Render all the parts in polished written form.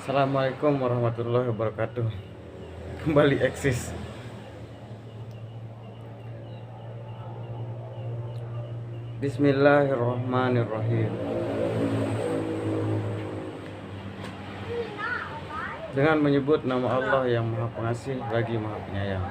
Assalamualaikum warahmatullahi wabarakatuh. Kembali eksis. Bismillahirrahmanirrahim. Dengan menyebut nama Allah yang Maha Pengasih lagi Maha Penyayang.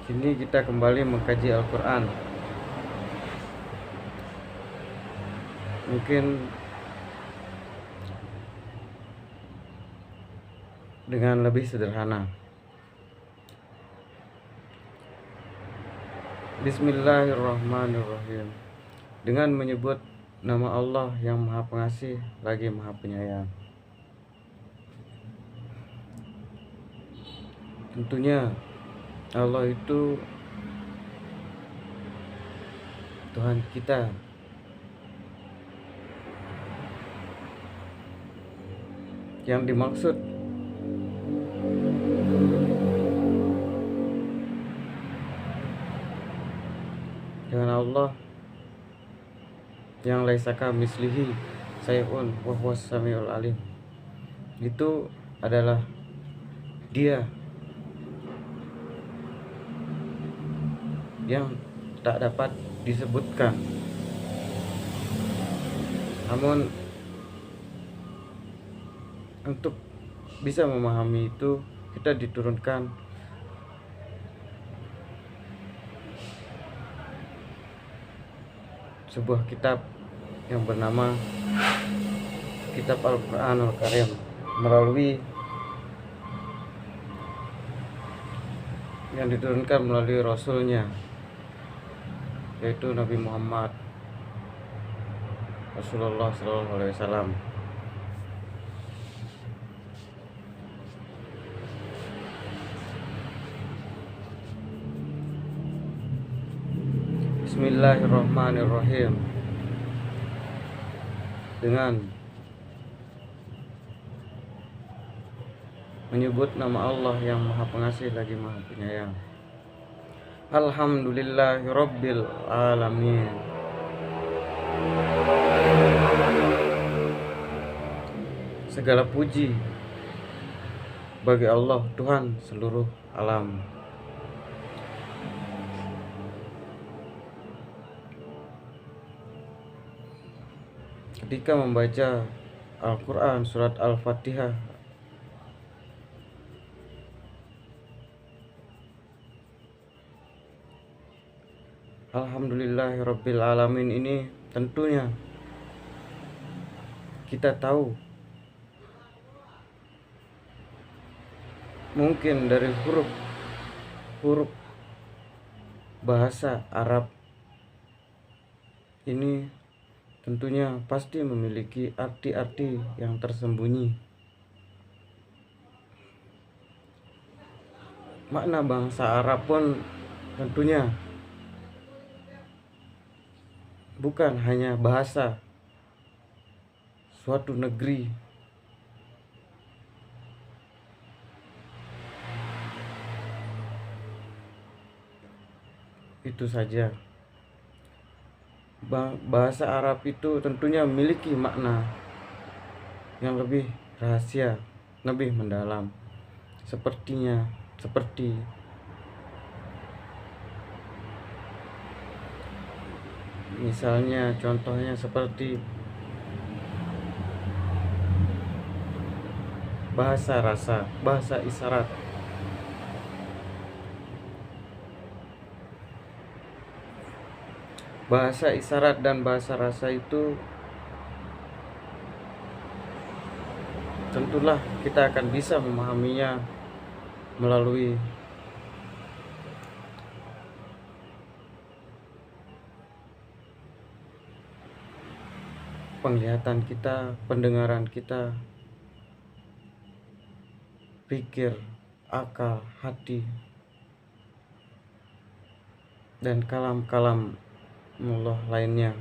Kini kita kembali mengkaji Al-Quran. Mungkin dengan lebih sederhana. Bismillahirrahmanirrahim. Dengan menyebut nama Allah yang Maha Pengasih lagi Maha Penyayang. Tentunya Allah itu Tuhan kita. Yang dimaksud dengan Allah yang laisaka mislihi sayun wa huwas samiul alim, itu adalah Dia yang tak dapat disebutkan. Namun untuk bisa memahami itu, kita diturunkan sebuah kitab yang bernama Kitab Al-Quranul Karim, yang diturunkan melalui Rasulnya, yaitu Nabi Muhammad Rasulullah SAW. Bismillahirrahmanirrahim. Dengan menyebut nama Allah yang Maha Pengasih lagi Maha Penyayang. Alhamdulillahirabbil alamin. Segala puji bagi Allah, Tuhan seluruh alam. Ketika membaca Al-Quran surat Al-Fatihah, Alhamdulillahirabbil alamin, ini tentunya kita tahu mungkin dari huruf bahasa Arab ini tentunya pasti memiliki arti-arti yang tersembunyi. Makna bangsa Arab pun tentunya bukan hanya bahasa suatu negeri, itu saja. Bahasa Arab itu tentunya memiliki makna yang lebih rahasia, lebih mendalam. Seperti misalnya, contohnya seperti bahasa rasa, bahasa isyarat. Bahasa isyarat dan bahasa rasa itu tentulah kita akan bisa memahaminya melalui penglihatan kita, pendengaran kita, pikir, akal, hati, dan kalam-kalam Allah lainnya.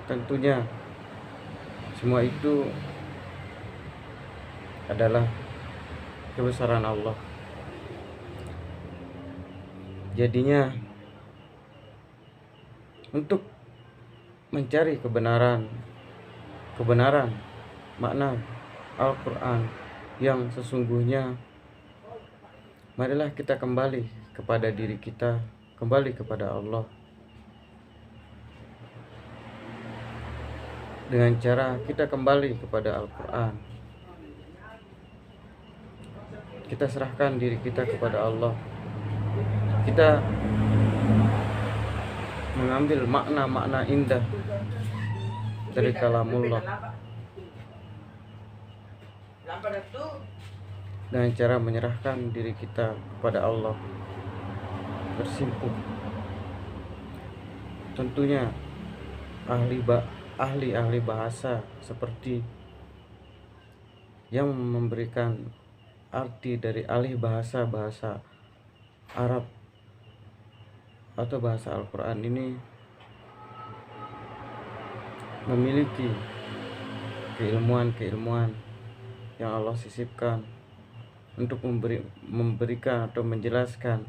Tentunya Semua itu adalah kebesaran Allah. Jadinya untuk mencari kebenaran makna Al-Quran yang sesungguhnya, marilah kita kembali kepada diri kita, kembali kepada Allah, dengan cara kita kembali kepada Al-Quran. Kita serahkan diri kita kepada Allah. Kita mengambil makna-makna indah dari kalamullah dengan cara menyerahkan diri kita kepada Allah, bersimpuh. Tentunya ahli bahasa seperti yang memberikan arti dari ahli bahasa Arab atau bahasa Al-Quran ini memiliki keilmuan yang Allah sisipkan untuk memberikan atau menjelaskan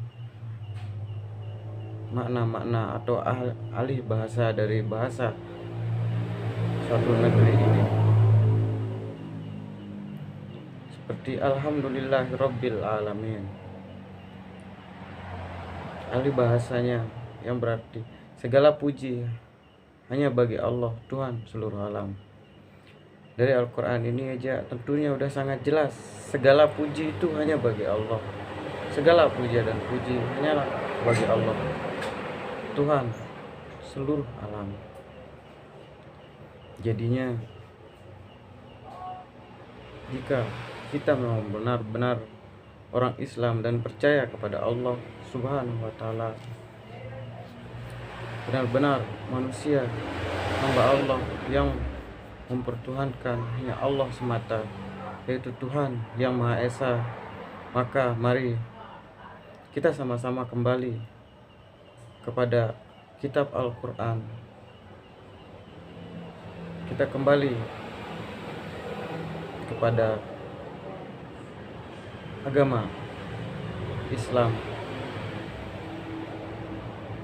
makna-makna atau alih bahasa dari bahasa suatu negeri ini. Seperti Alhamdulillahirabbil alamin, alih bahasanya yang berarti segala puji hanya bagi Allah, Tuhan seluruh alam. Dari Al-Quran ini aja tentunya udah sangat jelas, segala puji itu hanya bagi Allah. Segala puja dan puji hanyalah bagi Allah, Tuhan seluruh alam. Jadinya jika kita memang benar-benar orang Islam dan percaya kepada Allah Subhanahu wa Ta'ala, benar-benar manusia hamba Allah yang mempertuhankan hanya Allah semata, yaitu Tuhan yang Maha Esa, maka mari kita sama-sama kembali kepada kitab Al-Quran. Kita kembali kepada agama Islam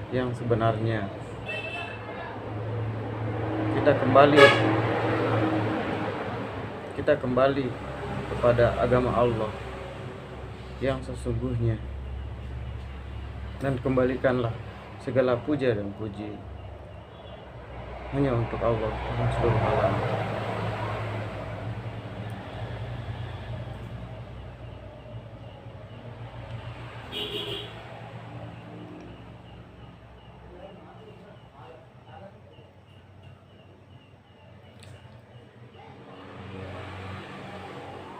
yang sebenarnya. Kita kembali kepada agama Allah yang sesungguhnya, dan kembalikanlah segala puja dan puji hanya untuk Allah Tuhan seluruh alam.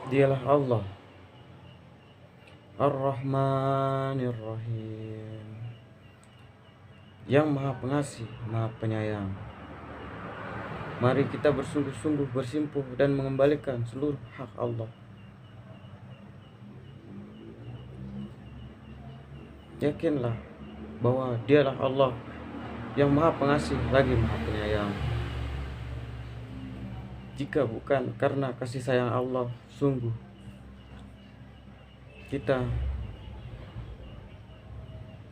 Dialah Allah Ar-Rahmanir Rahim, yang Maha Pengasih, Maha Penyayang. Mari kita bersungguh-sungguh bersimpuh dan mengembalikan seluruh hak Allah. Yakinlah bahwa Dialah Allah yang Maha Pengasih lagi Maha Penyayang. Jika bukan karena kasih sayang Allah, sungguh kita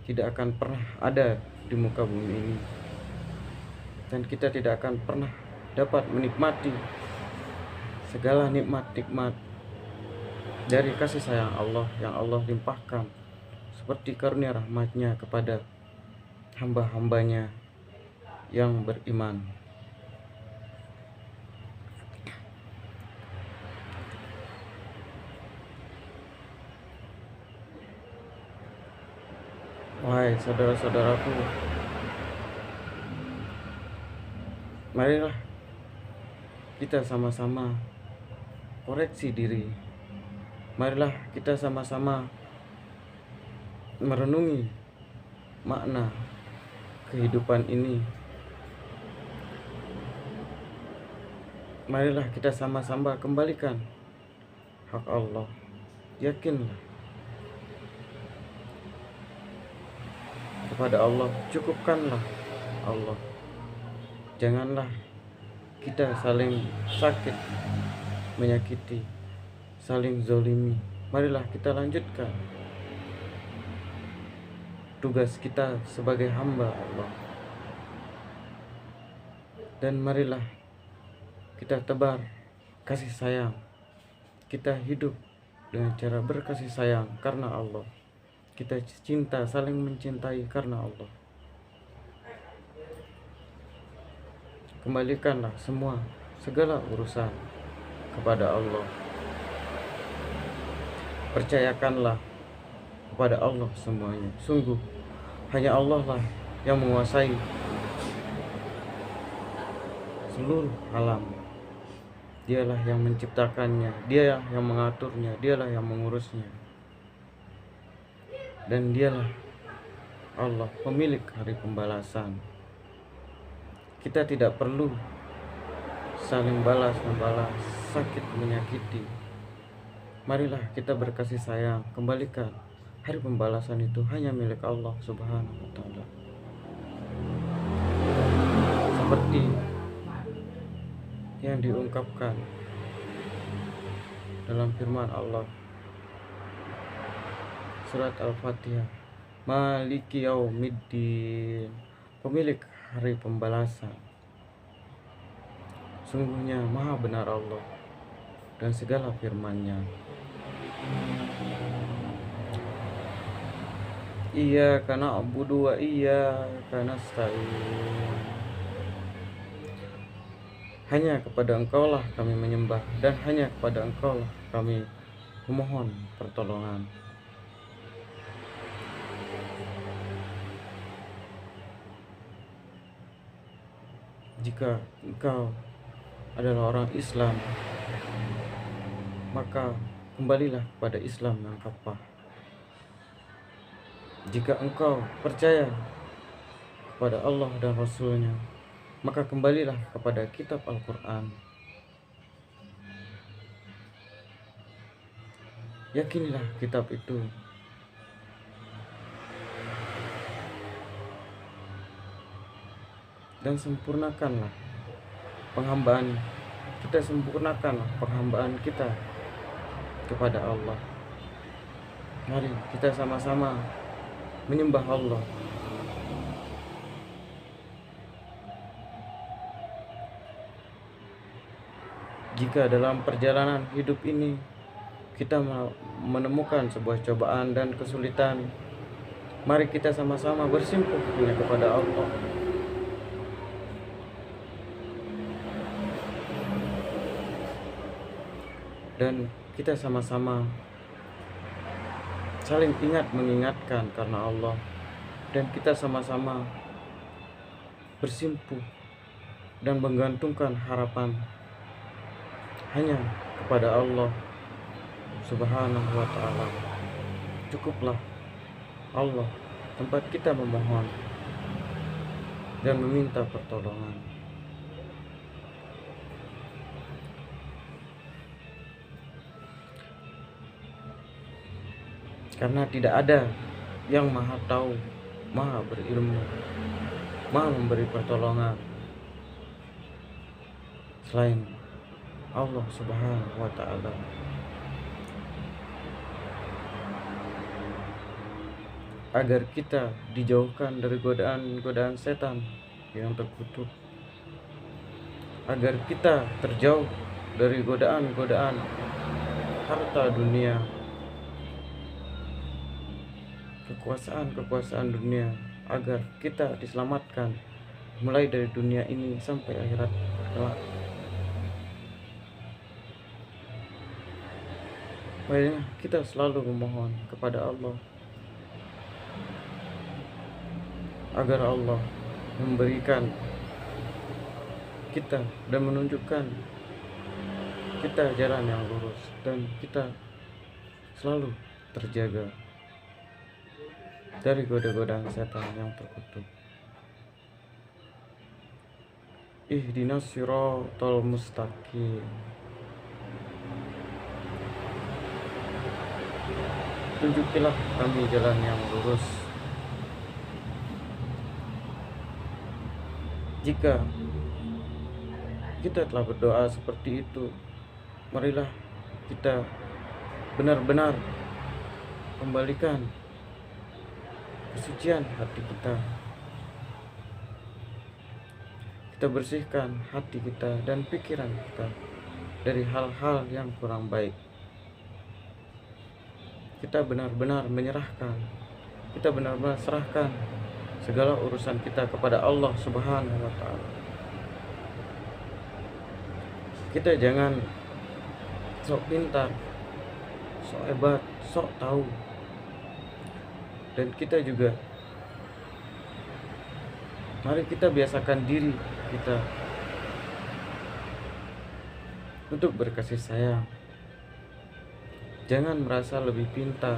tidak akan pernah ada di muka bumi ini, dan kita tidak akan pernah dapat menikmati segala nikmat-nikmat dari kasih sayang Allah yang Allah limpahkan seperti karunia rahmatnya kepada hamba-hambanya yang beriman. Wahai saudara-saudaraku, marilah kita sama-sama koreksi diri. Marilah kita sama-sama merenungi makna kehidupan ini. Marilah kita sama-sama kembalikan hak Allah. Yakinlah kepada Allah, cukupkanlah Allah. Janganlah kita saling sakit, menyakiti, saling zolimi, marilah kita lanjutkan tugas kita sebagai hamba Allah. Dan marilah kita tebar kasih sayang. Kita hidup dengan cara berkasih sayang karena Allah. Kita cinta, saling mencintai karena Allah. Kembalikanlah semua segala urusan kepada Allah. Percayakanlah kepada Allah semuanya. Sungguh hanya Allah lah yang menguasai seluruh alam. Dialah yang menciptakannya, Dia yang mengaturnya, Dialah yang mengurusnya. Dan Dialah Allah, pemilik hari pembalasan. Kita tidak perlu saling balas-membalas, sakit menyakiti. Marilah kita berkasih sayang, kembalikan hari pembalasan itu hanya milik Allah Subhanahu wa Ta'ala. Seperti yang diungkapkan dalam firman Allah surat Al-Fatihah, Maliki Yaumiddin, pemilik hari pembalasan. Sungguhnya maha benar Allah dan segala firman-Nya. Iyyaka na'budu wa iyyaka nasta'in. Hanya kepada Engkaulah kami menyembah dan hanya kepada Engkaulah kami memohon pertolongan. Jika engkau adalah orang Islam, maka kembalilah kepada Islam yang kafah. Jika engkau percaya kepada Allah dan Rasul-Nya, maka kembalilah kepada kitab Al-Quran. Yakinilah kitab itu. Dan sempurnakanlah penghambaan kita, sempurnakanlah penghambaan kita kepada Allah. Mari kita sama-sama menyembah Allah. Jika dalam perjalanan hidup ini kita menemukan sebuah cobaan dan kesulitan, mari kita sama-sama bersimpuh hanya kepada Allah. Dan kita sama-sama saling ingat mengingatkan karena Allah. Dan kita sama-sama bersimpuh dan menggantungkan harapan hanya kepada Allah Subhanahu wa Ta'ala. Cukuplah Allah tempat kita memohon dan meminta pertolongan. Karena tidak ada yang maha tahu, maha berilmu, maha memberi pertolongan selain Allah Subhanahu wa Ta'ala. Agar kita dijauhkan dari godaan-godaan setan yang terkutuk, agar kita terjauh dari godaan-godaan harta dunia, kekuasaan dunia, agar kita diselamatkan mulai dari dunia ini sampai akhirat kelak. Baiklah, kita selalu memohon kepada Allah agar Allah memberikan kita dan menunjukkan kita jalan yang lurus, dan kita selalu terjaga dari goda-godaan setan yang terkutuk. Ihdinas siratal mustaqim. Tunjukilah kami jalan yang lurus. Jika kita telah berdoa seperti itu, marilah kita benar-benar kembalikan kesucian hati kita. Kita bersihkan hati kita dan pikiran kita dari hal-hal yang kurang baik. Kita benar-benar menyerahkan, kita benar-benar serahkan segala urusan kita kepada Allah Subhanahu wa Ta'ala. Kita jangan sok pintar, sok hebat, sok tahu. Dan kita juga, mari kita biasakan diri kita untuk berkasih sayang. Jangan merasa lebih pintar,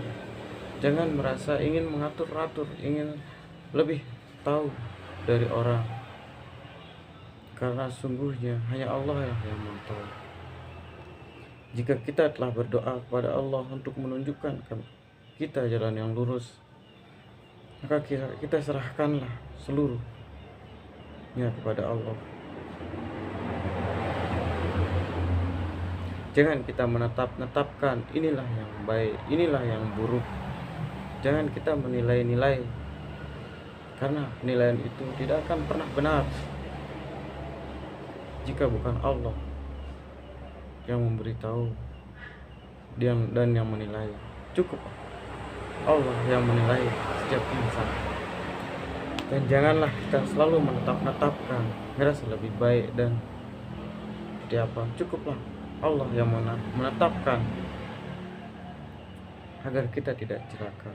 jangan merasa ingin mengatur-atur, ingin lebih tahu dari orang, karena sungguhnya hanya Allah yang tahu. Jika kita telah berdoa kepada Allah untuk menunjukkan kita jalan yang lurus, maka kita serahkanlah seluruhnya kepada Allah. Jangan kita menetapkan inilah yang baik, inilah yang buruk. Jangan kita menilai-nilai, karena penilaian itu tidak akan pernah benar jika bukan Allah yang memberitahu dan yang menilai. Cukup Allah yang menilai setiap insan. Dan janganlah kita selalu menetapkan merasa lebih baik dan seperti apa. Cukuplah Allah yang menetapkan agar kita tidak celaka.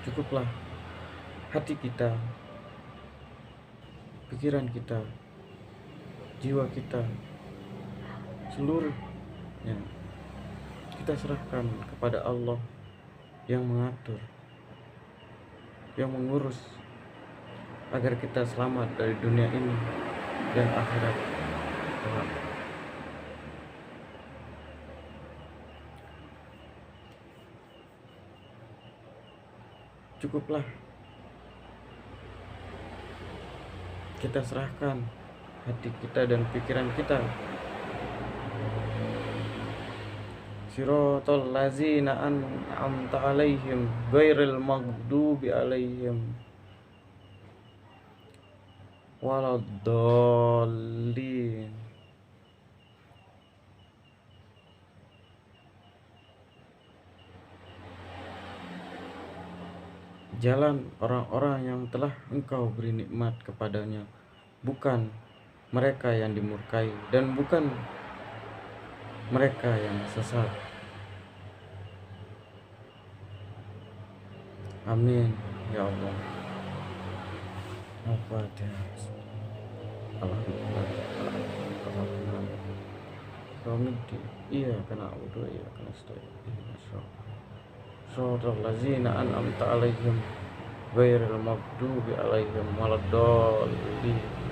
Cukuplah hati kita, pikiran kita, jiwa kita, seluruhnya kita serahkan kepada Allah yang mengatur, yang mengurus agar kita selamat dari dunia ini dan akhirat. Cukuplah kita serahkan hati kita dan pikiran kita. Siratal ladzina an'amta 'alaihim ghairil maghdubi 'alaihim waladdallin. Jalan orang-orang yang telah Engkau beri nikmat kepadanya, bukan mereka yang dimurkai dan bukan mereka yang sesat. Amin ya Allah. Al-Fatihah. Alhamdulillah. Iya karena udah iya karena stay. Suratul ladzina an'amta 'alaihim ghairil maghdubi 'alaihim waladdallin.